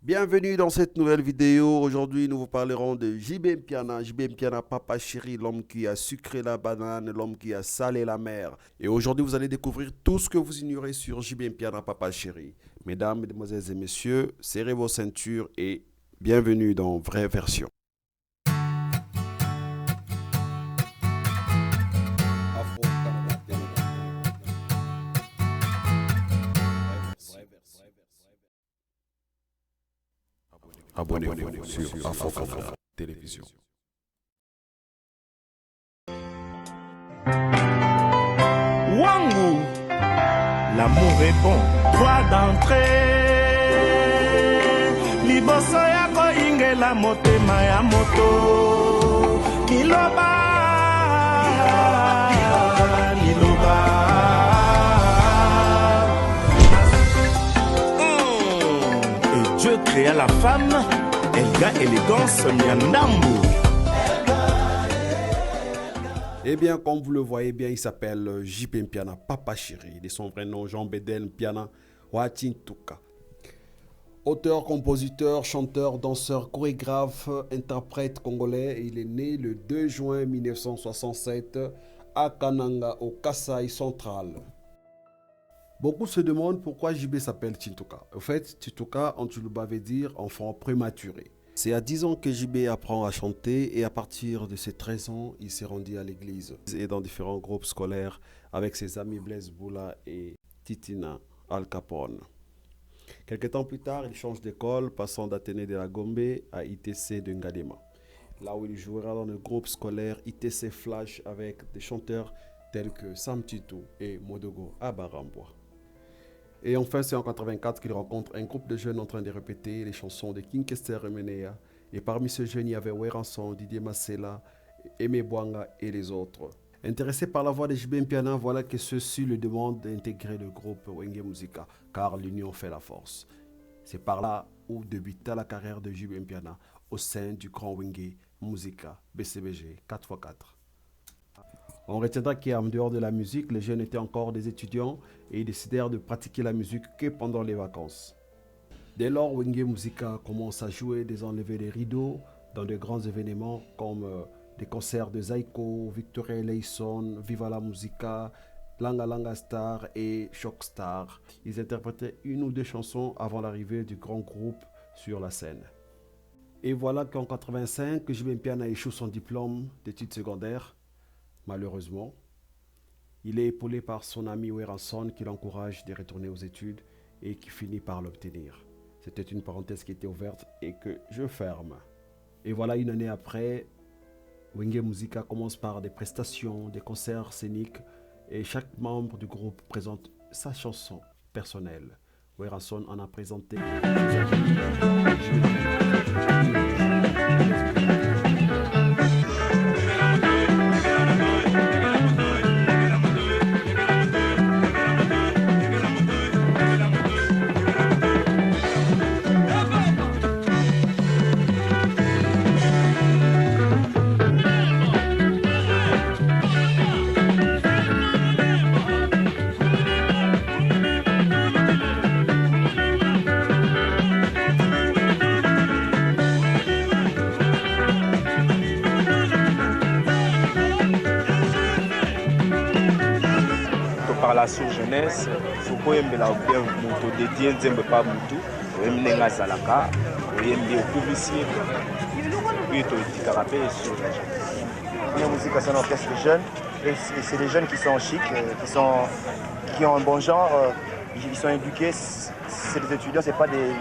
Bienvenue dans cette nouvelle vidéo. Aujourd'hui, nous vous parlerons de JB Mpiana. JB Mpiana, papa chéri, l'homme qui a sucré la banane, l'homme qui a salé la mer. Et aujourd'hui, vous allez découvrir tout ce que vous ignorez sur JB Mpiana, papa chéri. Mesdames, mesdemoiselles et messieurs, serrez vos ceintures et bienvenue dans Vraie Version. Abonnez-vous sur Afro Télévision. Wangu, l'amour est bon, droit d'entrée. Liboso yako ingela motema ya moto. Liloba, liloba. Et Dieu créa la femme, Elga élégance Miandambu. Eh bien, comme vous le voyez bien, il s'appelle JB Mpiana, papa chéri. De son vrai nom, Jean Bédel Mpiana Watintuka. Auteur, compositeur, chanteur, danseur, chorégraphe, interprète congolais. Il est né le 2 juin 1967 à Kananga, au Kasaï central. Beaucoup se demandent pourquoi JB s'appelle Tintuka. En fait, Tintuka, en Tuluba veut dire enfant prématuré. C'est à 10 ans que JB apprend à chanter et à partir de ses 13 ans, il s'est rendu à l'église et dans différents groupes scolaires avec ses amis Blaise Boula et Titina Al Capone. Quelques temps plus tard, il change d'école, passant d'Athénée de la Gombe à ITC de Ngadema, là où il jouera dans le groupe scolaire ITC Flash avec des chanteurs tels que Sam Titou et Modogo Abarambois. Et enfin, c'est en 1984 qu'il rencontre un groupe de jeunes en train de répéter les chansons de King Kester et Menea. Et parmi ces jeunes, il y avait Weranson, Didier Massela, Aimé Bouanga et les autres. Intéressé par la voix de JB Mpiana, voilà que ceux-ci le demandent d'intégrer le groupe Wenge Musica, car l'union fait la force. C'est par là où débuta la carrière de JB Mpiana au sein du grand Wenge Musica BCBG 4x4. On retiendra qu'en dehors de la musique, les jeunes étaient encore des étudiants et ils décidèrent de pratiquer la musique que pendant les vacances. Dès lors, Wenge Musica commence à jouer des enlevés des rideaux dans de grands événements comme des concerts de Zaiko, Victoria Leison, Viva la Musica, Langa Langa Star et Shock Star. Ils interprétaient une ou deux chansons avant l'arrivée du grand groupe sur la scène. Et voilà qu'en 1985, JB Mpiana échoue son diplôme d'études secondaires. Malheureusement, il est épaulé par son ami Weranson qui l'encourage de retourner aux études et qui finit par l'obtenir. C'était une parenthèse qui était ouverte et que je ferme. Et voilà, une année après, Wenge Musica commence par des prestations, des concerts scéniques et chaque membre du groupe présente sa chanson personnelle. Weranson en a présenté. Par la sous-jeunesse, il faut que moto dédié nzembe pa mutu, oyemenga zalaka, oyembi publicité, puis to itikarape sur la jeune. La musique, c'est un orchestre de jeunes, et c'est des jeunes qui sont chics, qui ont un bon genre, ils sont éduqués, c'est des étudiants, c'est pas des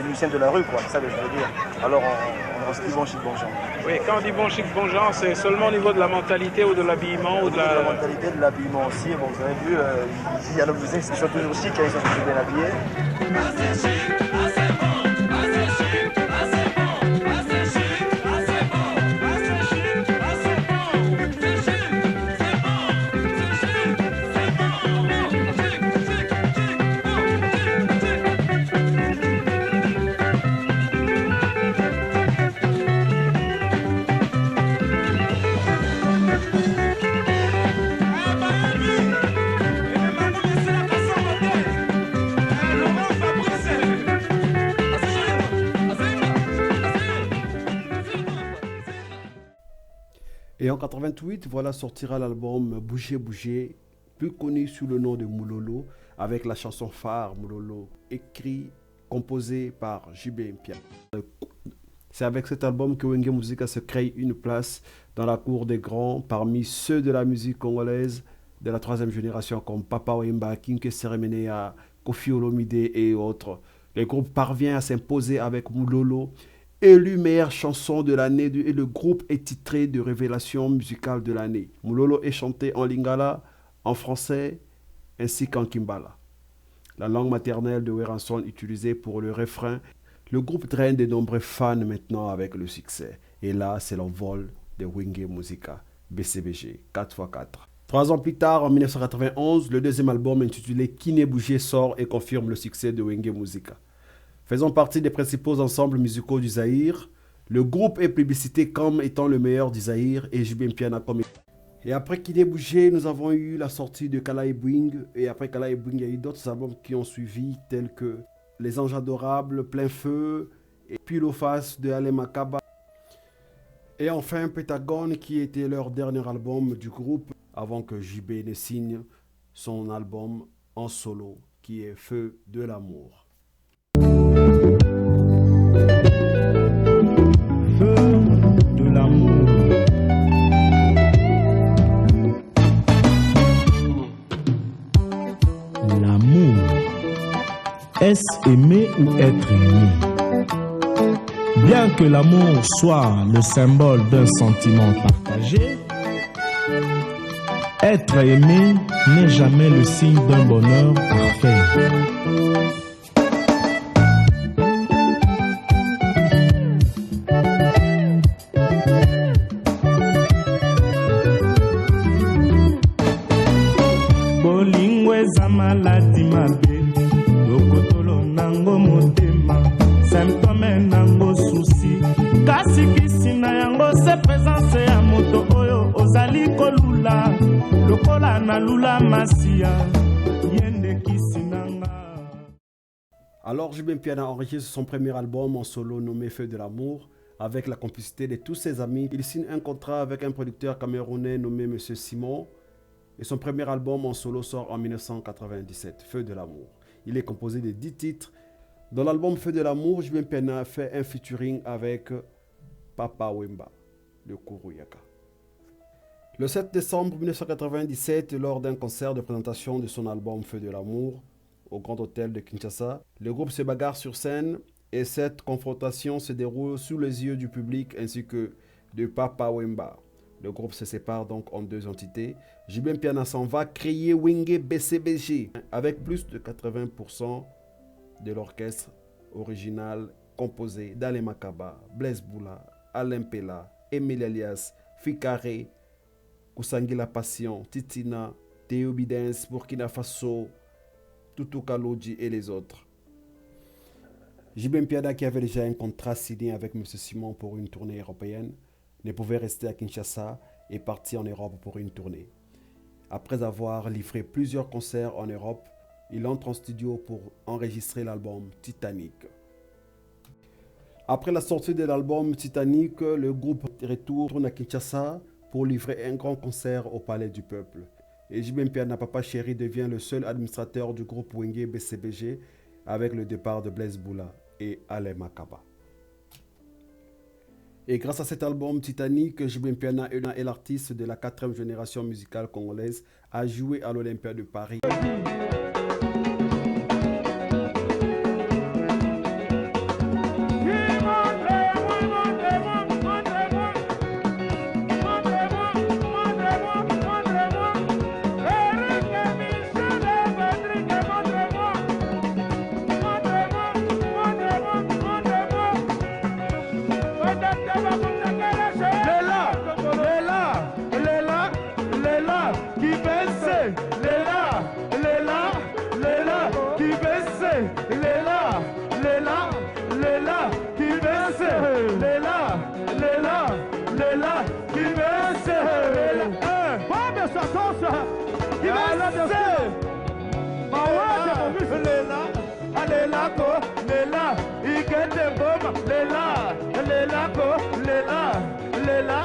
musiciens de la rue, quoi, c'est ça que je veux dire. Alors on se dit bon chic, bon genre. Oui, quand on dit bon chic, bon genre, c'est seulement au niveau de la mentalité ou de l'habillement ou de la mentalité, de l'habillement aussi. Bon, vous avez vu, il y a nos musiciens qui sont toujours chics, ils sont toujours bien habillés. Et en 88, voilà sortira l'album Bouger Bouger, plus connu sous le nom de Moulolo, avec la chanson phare Moulolo, écrit, composé par JB Mpiana. C'est avec cet album que Wenge Musica se crée une place dans la cour des grands parmi ceux de la musique congolaise de la troisième génération comme Papa Wemba, Kinke Seremenea, Kofi Olomide et autres. Le groupe parvient à s'imposer avec Moulolo, élu meilleure chanson de l'année et le groupe est titré de révélation musicale de l'année. Moulolo est chanté en lingala, en français ainsi qu'en kimbala, la langue maternelle de Weranson utilisée pour le refrain. Le groupe draine de nombreux fans maintenant avec le succès. Et là, c'est l'envol de Wenge Musica, BCBG, 4x4. 3 ans plus tard, en 1991, le deuxième album intitulé Kiné Bouger sort et confirme le succès de Wenge Musica. Faisant partie des principaux ensembles musicaux du Zaïre, le groupe est publicité comme étant le meilleur du Zaïre et JB Mpiana comme... Et après Kiné Bouger, nous avons eu la sortie de Kalaï Bwing. Et après Kalaï Bwing, il y a eu d'autres albums qui ont suivi, tels que Les Anges Adorables, Plein Feu, et Pile au Face de Ale Makaba. Et enfin Pentagone, qui était leur dernier album du groupe, avant que JB ne signe son album en solo, qui est Feu de l'amour. Feu de l'amour. L'amour. Est-ce aimer ou être aimé? Bien que l'amour soit le symbole d'un sentiment partagé, être aimé n'est jamais le signe d'un bonheur parfait. Bolingo eza maladi mabe, lokotolo nango motema, symptôme nango souci, kasi kisi na yango se présence ya moto oyo ozali kolula, lokola na lula masia, yende kisi nanga. Alors JB Mpiana enregistre son premier album en solo nommé Feu de l'amour. Avec la complicité de tous ses amis, il signe un contrat avec un producteur camerounais nommé Monsieur Simon. Et son premier album en solo sort en 1997, Feu de l'amour. Il est composé de 10 titres. Dans l'album Feu de l'amour, JB Mpiana fait un featuring avec Papa Wemba, le Kuruyaka. Le 7 décembre 1997, lors d'un concert de présentation de son album Feu de l'amour au Grand Hôtel de Kinshasa, le groupe se bagarre sur scène et cette confrontation se déroule sous les yeux du public ainsi que de Papa Wemba. Le groupe se sépare donc en 2 entités. JB Mpiana s'en va créer Wenge BCBG avec plus de 80% de l'orchestre original composé d'Ale Makaba, Blaise Boula, Alain Pella, Emile Elias, Fikare, Kusangila Passion, Titina, Théo Bidens, Burkina Faso, Tutu Kaloji et les autres. JB Mpiana, qui avait déjà un contrat signé avec M. Simon pour une tournée européenne, ne pouvait rester à Kinshasa et partit en Europe pour une tournée. Après avoir livré plusieurs concerts en Europe, il entre en studio pour enregistrer l'album Titanic. Après la sortie de l'album Titanic, le groupe retourne à Kinshasa pour livrer un grand concert au Palais du Peuple. Et JB Mpiana Papa Chéri devient le seul administrateur du groupe Wenge BCBG avec le départ de Blaise Boula et Alain Makaba. Et grâce à cet album Titanic, JB Mpiana est l'artiste de la 4e génération musicale congolaise à jouer à l'Olympia de Paris. Lela,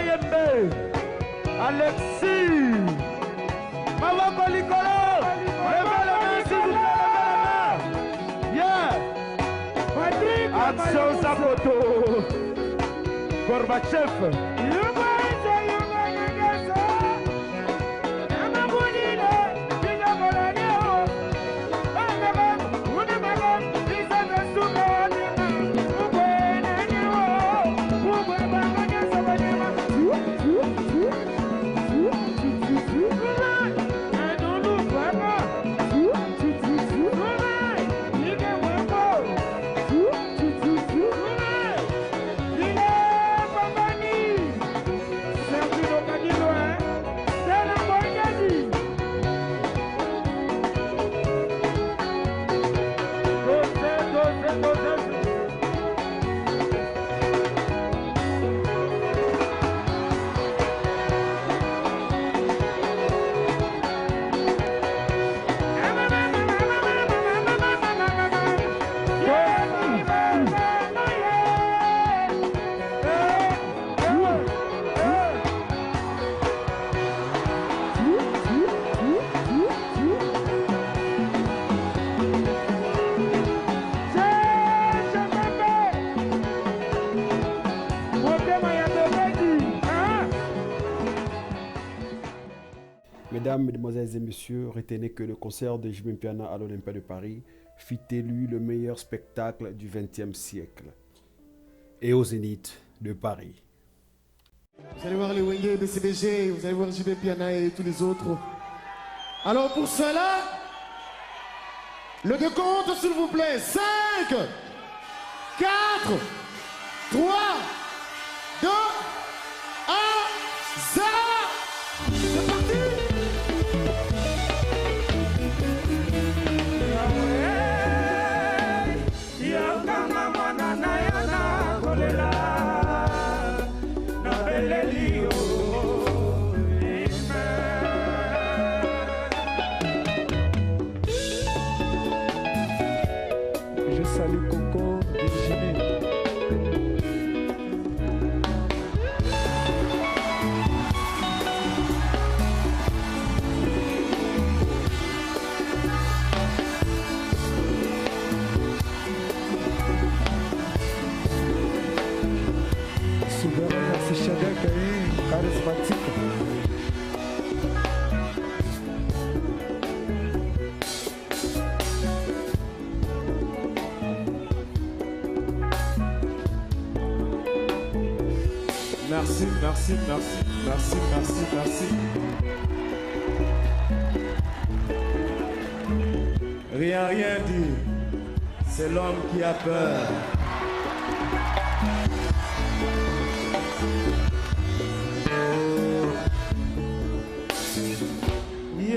Mayembe, Alexis, Mavoko Likolo, levez la main s'il vous plaît, levez la main. Yeah. Patrick, Action Zapoto, Gorbatchev. Mesdames, Mesdemoiselles et Messieurs, retenez que le concert de JB Mpiana à l'Olympia de Paris fut élu le meilleur spectacle du XXe siècle et au Zénith de Paris. Vous allez voir les Wenge, BCBG, vous allez voir JB Mpiana et tous les autres. Alors pour cela, le décompte s'il vous plaît. 5, 4, 3, 2, 1, 0. C'est parti. Je salue Coco, Virginie. Souverain, c'est Chagaka, charismatique. Merci, merci, merci, merci, merci, merci. Rien dit. C'est l'homme qui a peur.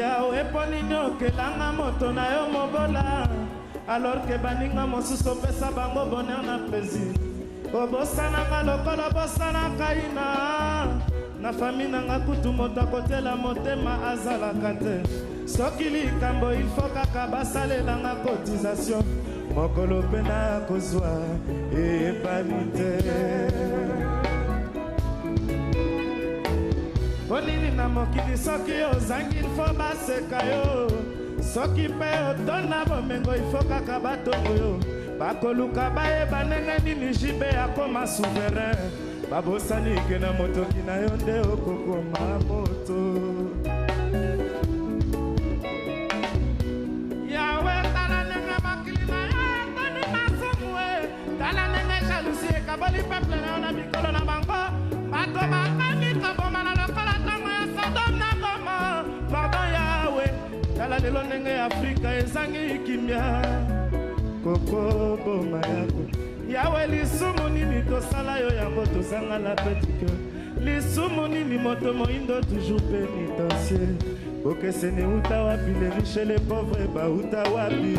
Yawe polinyo kelanga moto na yo mobola alors que baninga mosusu pesa bango bonheur na plaisir. Obosananga lokolo bosanaka ina na fami nanga kutu moto akotela motema azalaka te. Soki likambo il faut kaka basalelanga cotisation mokolo mpe na kozwa eyebani te. Onini na mokili soki ozangi il faut baseka yo. Soki mpe otona bomengo il faut kaka batongo yo. Bakoluka bayeba ndenge nini jibe akoma souverain. Babosani ke na motoki na yo nde okokoma moto. Yawe tala ndenge makili na yo ekoni masumu e. Tala ndenge jalousie ekaboli peuple na yo na mikolo na bango. Bato bakami koboma na lokola ntango ya Sodome na Goma. Pardon Yawe, tala lelo ndenge Afrika ezangi kimia. Koko boma yako Yawe lisumu nini tosala yo yango tozanga la petite. Lisumu nini moto moindo toujours pénitencier. Bokeseni uta wapi les riches et les pauvres ba uta wapi.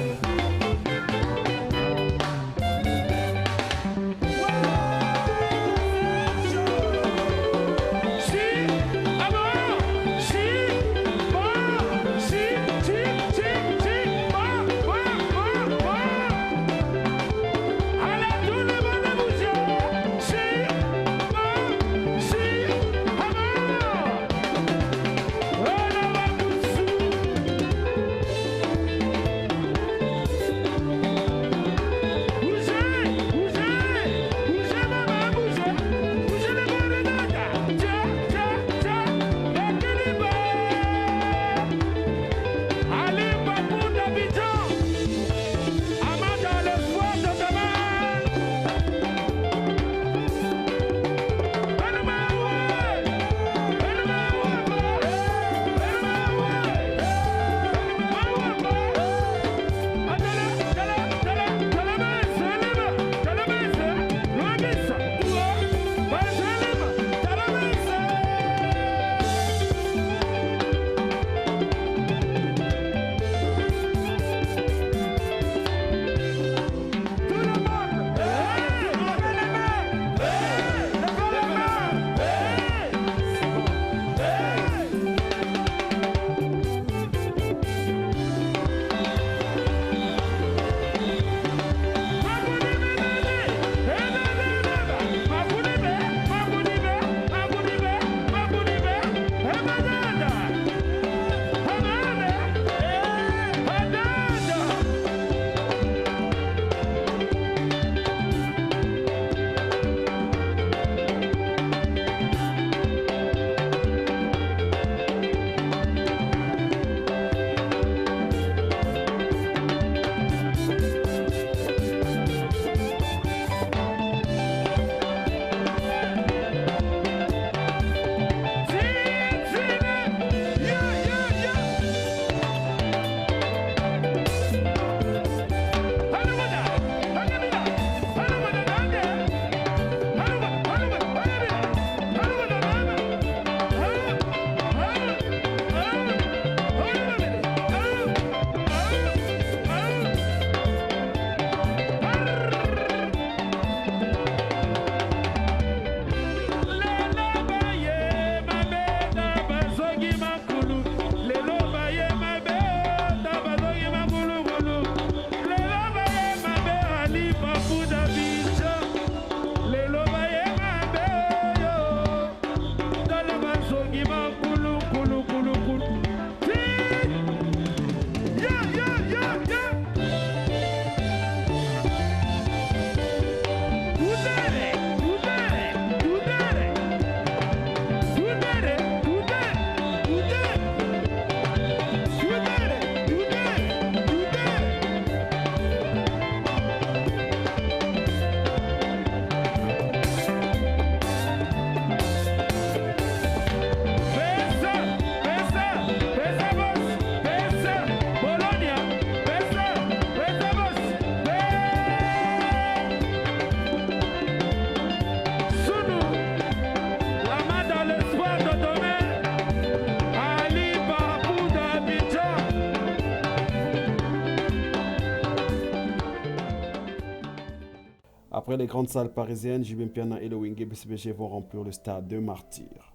Après les grandes salles parisiennes, JB Mpiana et le Wenge BCBG vont remplir le stade de Martyrs.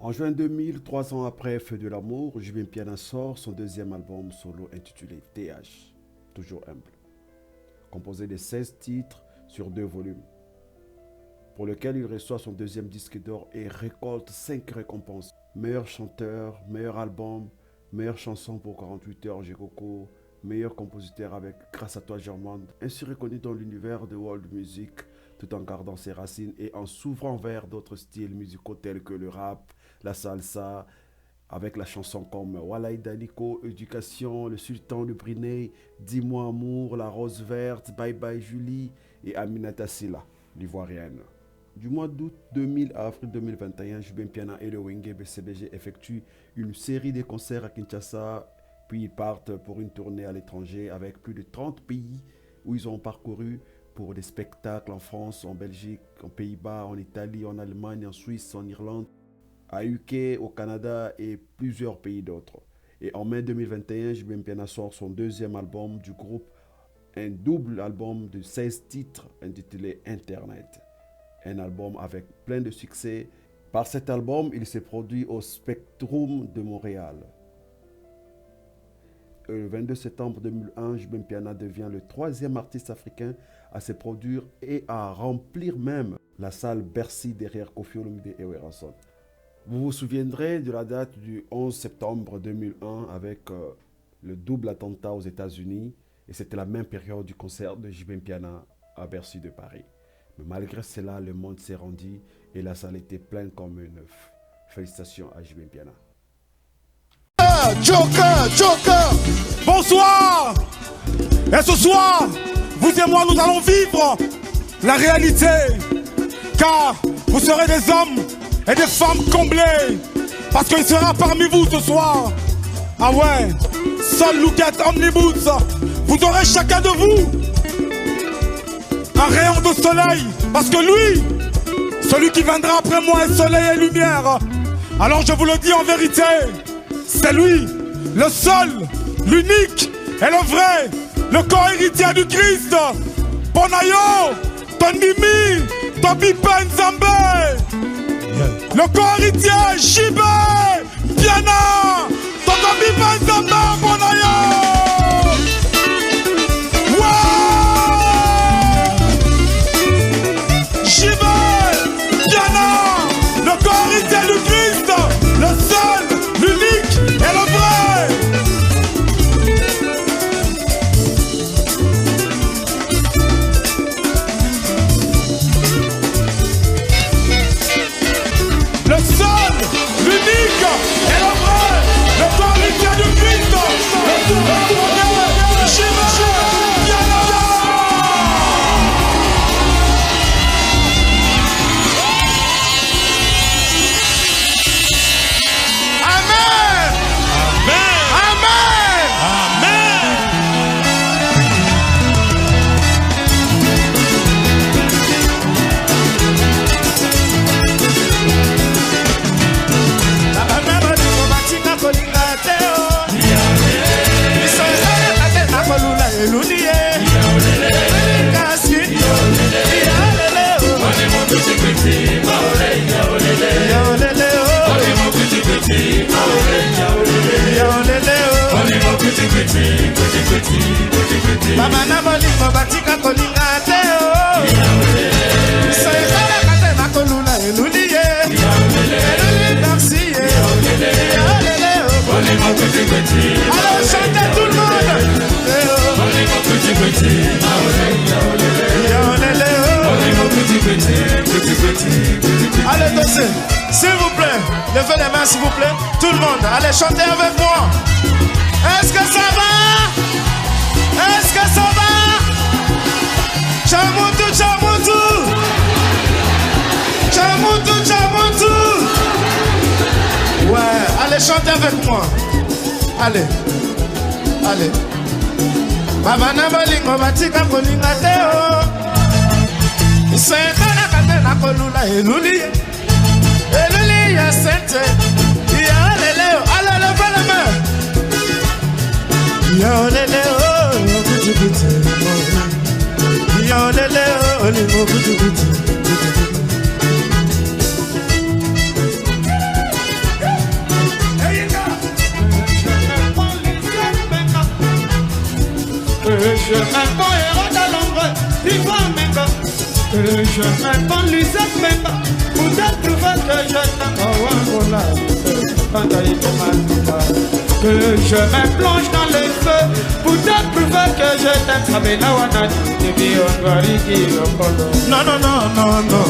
En juin 2000, 3 ans après Feu de l'amour, JB Mpiana sort son deuxième album solo intitulé TH, toujours humble, composé de 16 titres sur 2 volumes, pour lequel il reçoit son deuxième disque d'or et récolte 5 récompenses. Meilleur chanteur, meilleur album, meilleure chanson pour 48 heures G-Coco, meilleur compositeur avec Grâce à toi Germaine, ainsi reconnu dans l'univers de world music, tout en gardant ses racines et en s'ouvrant vers d'autres styles musicaux tels que le rap, la salsa, avec la chanson comme Walaï Daniko, Éducation, Le Sultan de Brunei, Dis-moi Amour, La Rose Verte, Bye Bye Julie et Aminata Silla, l'ivoirienne. Du mois d'août 2000 à avril 2021, JB Mpiana et le Wenge BCBG effectuent une série de concerts à Kinshasa, puis ils partent pour une tournée à l'étranger avec plus de 30 pays où ils ont parcouru pour des spectacles en France, en Belgique, en Pays-Bas, en Italie, en Allemagne, en Suisse, en Irlande, à UK, au Canada et plusieurs pays d'autres. Et en mai 2021, JB Mpiana sort son deuxième album du groupe, un double album de 16 titres intitulé Internet. Un album avec plein de succès. Par cet album, il s'est produit au Spectrum de Montréal. Le 22 septembre 2001, JB Mpiana devient le 3e artiste africain à se produire et à remplir même la salle Bercy derrière Koffi Olomide et Werrason. Vous vous souviendrez de la date du 11 septembre 2001 avec le double attentat aux États-Unis, et c'était la même période du concert de JB Mpiana à Bercy de Paris. Mais malgré cela, le monde s'est rendu et la salle était pleine comme un œuf. Félicitations à JB Mpiana. Joker, bonsoir. Et ce soir, vous et moi, nous allons vivre la réalité, car vous serez des hommes et des femmes comblés, parce qu'il sera parmi vous ce soir. Ah ouais, seul Louquette Omnibus, vous aurez chacun de vous un rayon de soleil, parce que lui, celui qui viendra après moi est soleil et lumière. Alors je vous le dis en vérité, c'est lui, le seul, l'unique et le vrai, le co-héritier du Christ. Bonayo, Tonimi, Tobi Benzambe, le co-héritier JB Mpiana, Tobi Benzambe, Bonayo. Merci. S'il vous plaît, levez les mains s'il vous plaît. Tout le monde, allez chanter avec moi. Est-ce que ça va? Est-ce que ça va? Chamoutou, chamoutou. Chamoutou, chamoutou. Ouais, allez chanter avec moi. Allez, allez. Babana balingo batika kolinga teo. Isenda na katena kolula eluli. Eluli ya sente. Ya leleo, allez levez les mains. Ya leleo, kuti kuti. Ya leleo, limo kuti kuti. Je m'attends et rentre à l'ombre, il va m'aimer. Je m'attends l'usage même, pour te prouver que je t'aime. Que je me plonge dans le feu, pour te prouver que je t'aime. Non, non, non, non, non.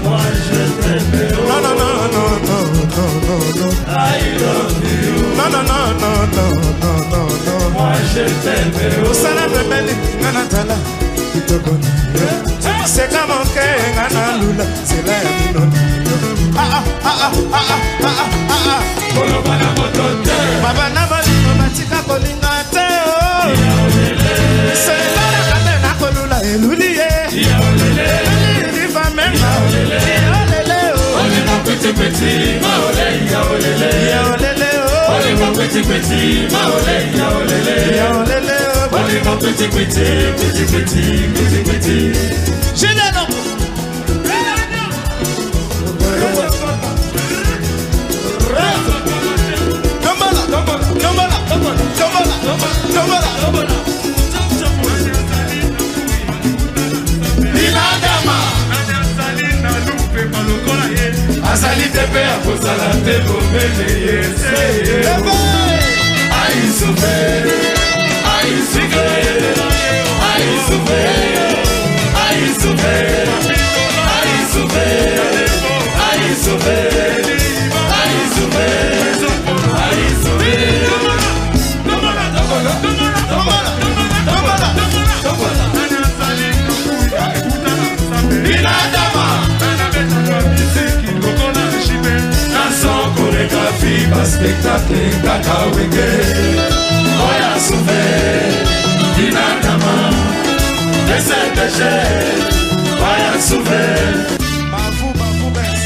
Moi je t'aime. Non, non, non, non, non, non, non, non. I love you. Non, non, non, non, non, non, non, non. Moi je t'aime. Osana bebeli, ngana tala, kitokoni. C'est comme un cœur, ngana lula, c'est là ya minoni. Ah ah ah ah ah ah ah ah. Kolo bana motote. Baba na bali batika kolinga teo. C'est là la kate na kolula eluliye. Viva menga. Ole mon petit petit, ma ole ya olele. Ya olele oh. Ole mon petit petit, ma ole ya olele. Ya olele oh. Ole mon petit petit, petit petit, petit petit. Général. Azali tepe a kozala te bomele yese. Aïe souffert, aïe souffert, aïe souffert, aïe souffert, aïe souffert, aïe souffert, aïe souffert, aïe souffert. Spectacle kaka wenge oya souffert dinadama ese péché oya souffert. Bafou bafou bes.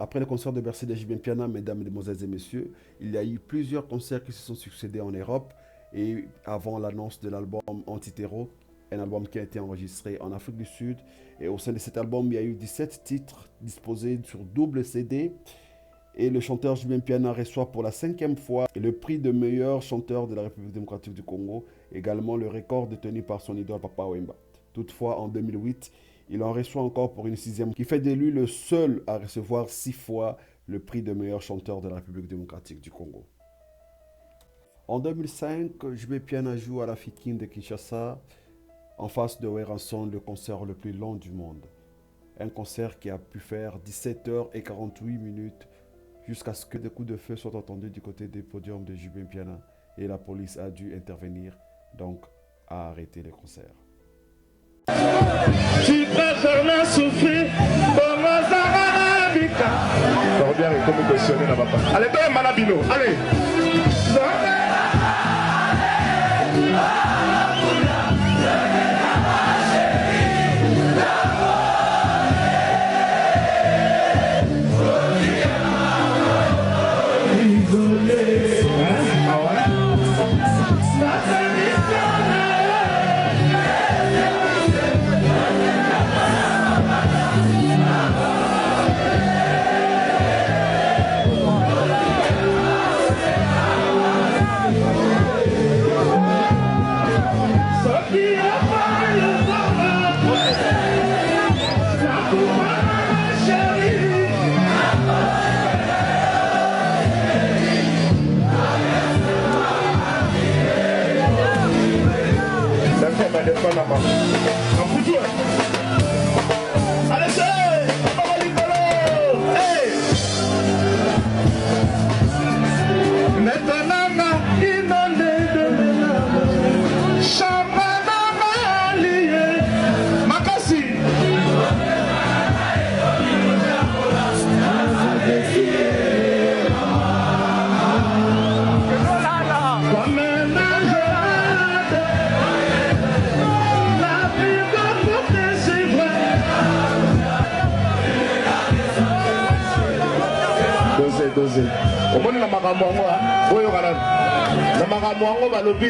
Après le concert de Bercy de JB Piana, mesdames, mesdemoiselles et messieurs, il y a eu plusieurs concerts qui se sont succédés en Europe et avant l'annonce de l'album Antitero, un album qui a été enregistré en Afrique du Sud. Et au sein de cet album, il y a eu 17 titres disposés sur double CD. Et le chanteur JB Piana reçoit pour la 5e fois le prix de meilleur chanteur de la République démocratique du Congo, également le record détenu par son idole Papa Wemba. Toutefois, en 2008, il en reçoit encore pour une 6e, qui fait de lui le seul à recevoir 6 fois le prix de meilleur chanteur de la République démocratique du Congo. En 2005, JB Piana joue à la Fikin de Kinshasa, en face de Weranson, le concert le plus long du monde. Un concert qui a pu faire 17h48 jusqu'à ce que des coups de feu soient entendus du côté des podiums de JB Piana et la police a dû intervenir, donc à arrêter les concerts. Tu préfères la souffrir. vous questionner là-bas. Allez, ben Manabino, allez.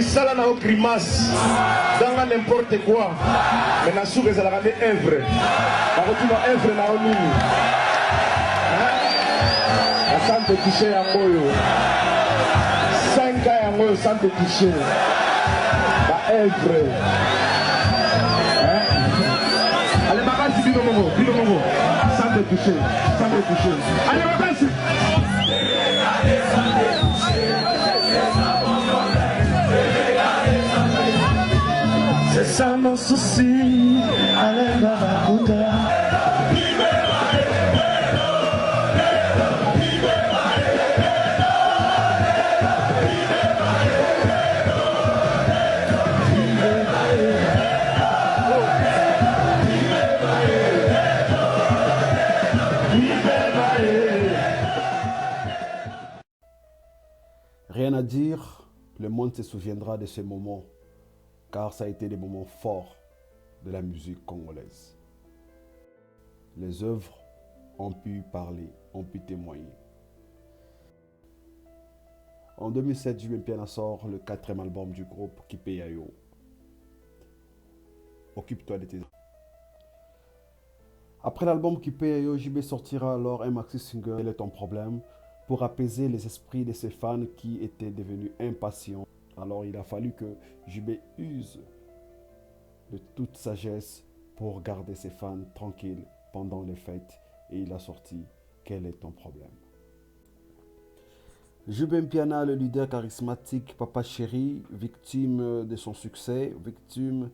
Sala na grimace dans n'importe quoi mais na souke za la œuvre na kotuma œuvre na onini asante toucher yango yo 5 ans yango asante toucher ba œuvre allez bakasi bino mongo asante toucher allez bakasi. C'est ça mon souci, allez Barakuta. Rien à dire, le monde se souviendra de ces moments, car ça a été des moments forts de la musique congolaise. Les œuvres ont pu parler, ont pu témoigner. En 2007, JB Mpiana sort le 4e album du groupe Kipeyayo. Occupe-toi de tes... Après l'album Kipeyayo, JB sortira alors un maxi single Quel est ton problème pour apaiser les esprits de ses fans qui étaient devenus impatients. Alors il a fallu que JB use de toute sagesse pour garder ses fans tranquilles pendant les fêtes et il a sorti Quel est ton problème. JB Mpiana, le leader charismatique Papa Chéri, victime de son succès, victime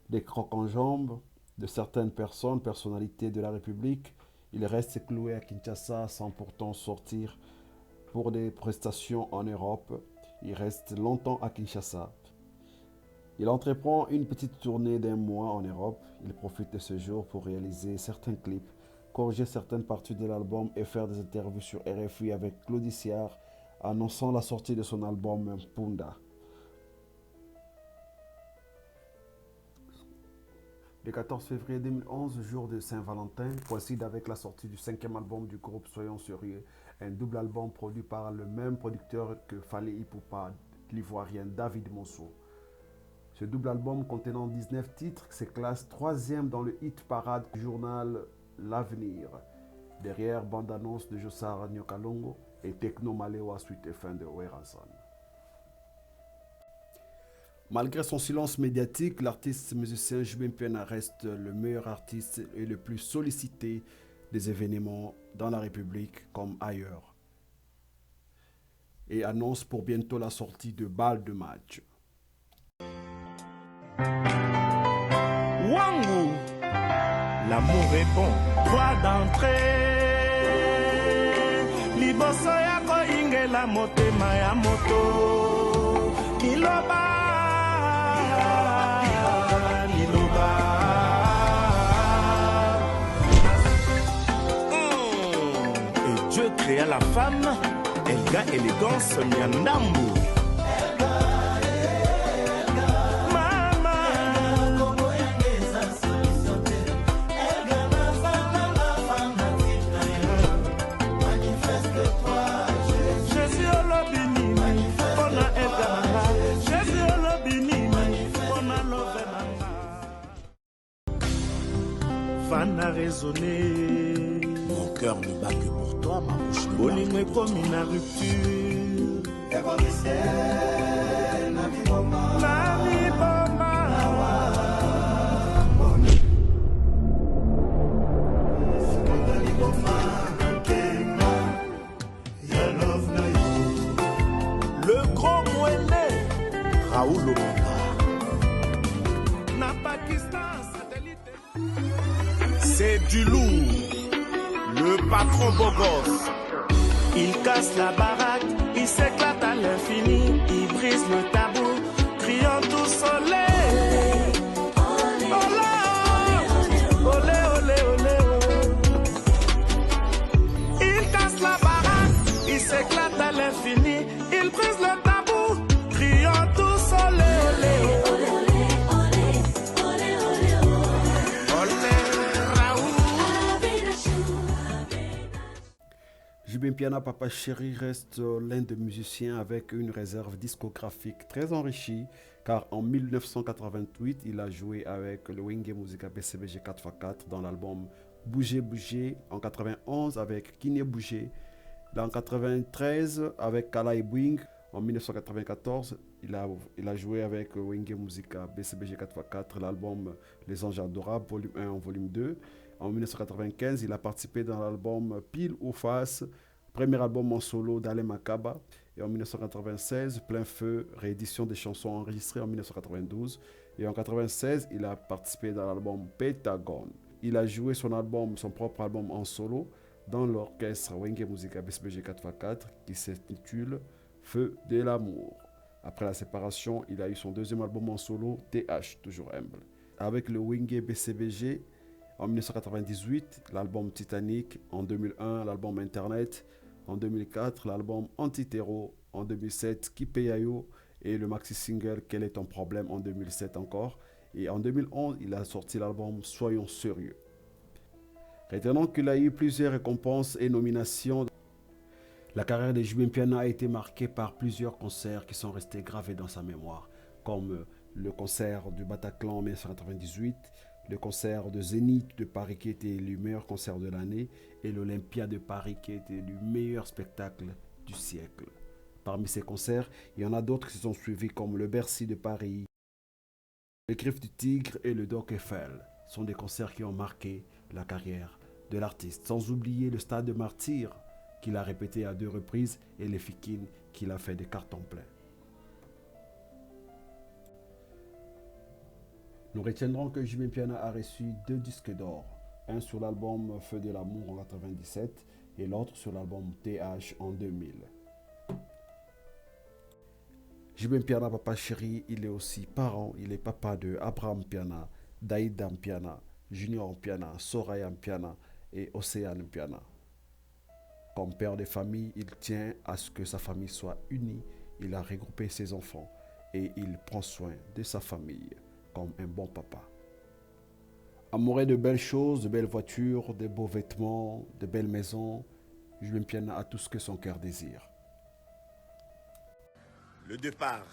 des crocs en jambes de certaines personnes, personnalités de la République, il reste cloué à Kinshasa sans pourtant sortir pour des prestations en Europe. Il reste longtemps à Kinshasa. Il entreprend une petite tournée d'1 mois en Europe. Il profite de ce jour pour réaliser certains clips, corriger certaines parties de l'album et faire des interviews sur RFI avec Claudie Siard, annonçant la sortie de son album Punda. Le 14 février 2011, jour de Saint-Valentin, coïncide avec la sortie du 5e album du groupe Soyons Sérieux, un double album produit par le même producteur que Fally Ipupa, l'ivoirien David Monceau. Ce double album contenant 19 titres se classe 3e dans le hit parade du journal L'Avenir, derrière bande-annonce de Jossar Nyokalongo et Techno Malewa suite et fin de Weransan. Malgré son silence médiatique, l'artiste musicien JB Mpiana reste le meilleur artiste et le plus sollicité des événements dans la République comme ailleurs. Et annonce pour bientôt la sortie de Balle de match. Wangu, l'amour est bon, droit d'entrée. Liboso yako ingela motema ya moto. Kiloba. créa la femme, Elga élégance Miandambu. Fana raisonné. Mon cœur ne bat que pour toi, ma bouche ne Bolingo est comme une rupture. La vie bomba. Le grand moellé, Raoul Omanga. Na Pakistan, satellite. C'est du lourd, le patron beau gosse. Il casse la baraque, il s'éclate à l'infini, il brise le tabou, criant tout soleil. Olé, olé, olé, olé. Il casse la baraque, il s'éclate à l'infini, il brise le tabou, criant tout soleil. JB Mpiana Papa Chéri reste l'un des musiciens avec une réserve discographique très enrichie, car en 1988, il a joué avec le Wenge Musica BCBG 4x4 dans l'album Bouger Bouger, en 91 avec Kiné Bouger, en 93 avec Kala et Bwing, en 1994 il a joué avec Wenge Musica BCBG 4x4 l'album Les Anges Adorables volume 1 en volume 2. En 1995, il a participé dans l'album Pile ou Face, premier album en solo d'Alain Makaba. Et en 1996, Plein Feu, réédition des chansons enregistrées en 1992. Et en 1996, il a participé dans l'album Pentagone. Il a joué son propre album en solo dans l'orchestre Wenge Musica BCBG 4x4 qui s'intitule Feu de l'amour. Après la séparation, il a eu son deuxième album en solo, TH, toujours humble. Avec le Wenge BCBG, en 1998, l'album Titanic. En 2001, l'album Internet. En 2004, l'album Antitero. En 2007, Kipeyayo. Et le maxi-single Quel est ton problème en 2007 encore. Et en 2011, il a sorti l'album Soyons sérieux. Retenons qu'il a eu plusieurs récompenses et nominations. La carrière de JB Mpiana a été marquée par plusieurs concerts qui sont restés gravés dans sa mémoire, comme le concert du Bataclan en 1998, le concert de Zénith de Paris qui était élu meilleur concert de l'année et l'Olympia de Paris qui était élu meilleur spectacle du siècle. Parmi ces concerts, il y en a d'autres qui se sont suivis comme le Bercy de Paris, le Griffe du Tigre et le Doc Eiffel. Ce sont des concerts qui ont marqué la carrière de l'artiste. Sans oublier le Stade de Martyrs qu'il a répété à 2 reprises et les Fikines qu'il a fait des cartons pleins. Nous retiendrons que JB Mpiana a reçu 2 disques d'or, un sur l'album Feu de l'amour en 1997 et l'autre sur l'album TH en 2000. JB Mpiana Papa Chéri, il est aussi parent, il est papa de Abraham Mpiana, Daïda Mpiana, Junior Mpiana, Soraya Mpiana et Océane Mpiana. Comme père de famille, il tient à ce que sa famille soit unie, il a regroupé ses enfants et il prend soin de sa famille comme un bon papa. Amoureux de belles choses, de belles voitures, de beaux vêtements, de belles maisons, JB Mpiana a tout ce que son cœur désire. Le départ.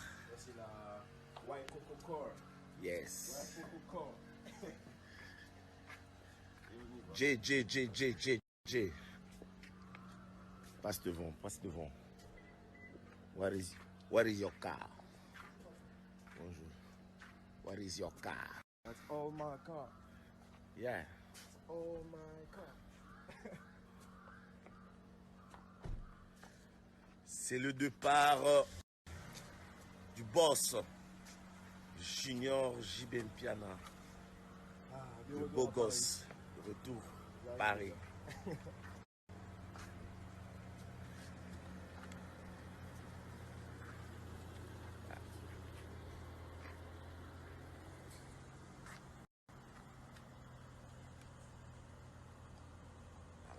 Yes. J. Passe devant. Where is your car? Bonjour. What is your car? That's all my car. Yeah. That's all my car. C'est le départ du boss Junior JB Mpiana. Le beau gosse. De retour Paris.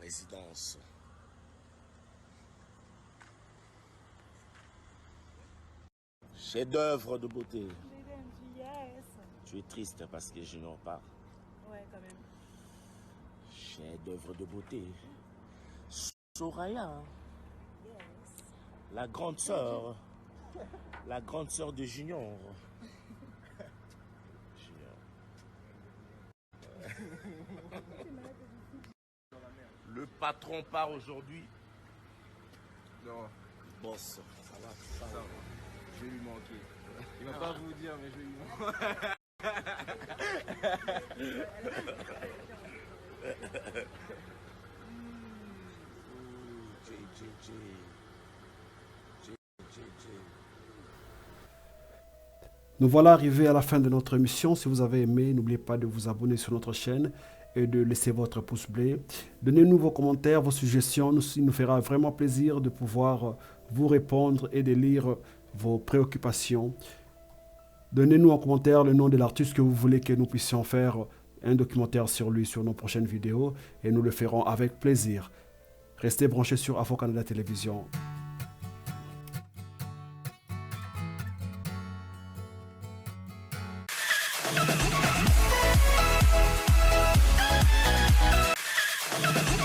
Résidence Chef-d'œuvre de beauté. Yes. Tu es triste parce que je n'en pas. Ouais, quand même. Chef-d'œuvre de beauté. Soraya. Yes. La grande sœur. La grande sœur de Junior. Le patron part aujourd'hui. Non. Boss, ça va. Je vais lui manquer. Il va pas vous dire, mais je vais lui manquer. Nous voilà arrivés à la fin de notre émission. Si vous avez aimé, n'oubliez pas de vous abonner sur notre chaîne et de laisser votre pouce bleu. Donnez-nous vos commentaires, vos suggestions. Il nous fera vraiment plaisir de pouvoir vous répondre et de lire vos préoccupations. Donnez-nous en commentaire le nom de l'artiste que vous voulez que nous puissions faire un documentaire sur lui sur nos prochaines vidéos et nous le ferons avec plaisir. Restez branchés sur Afro Canada Télévision. Thank you.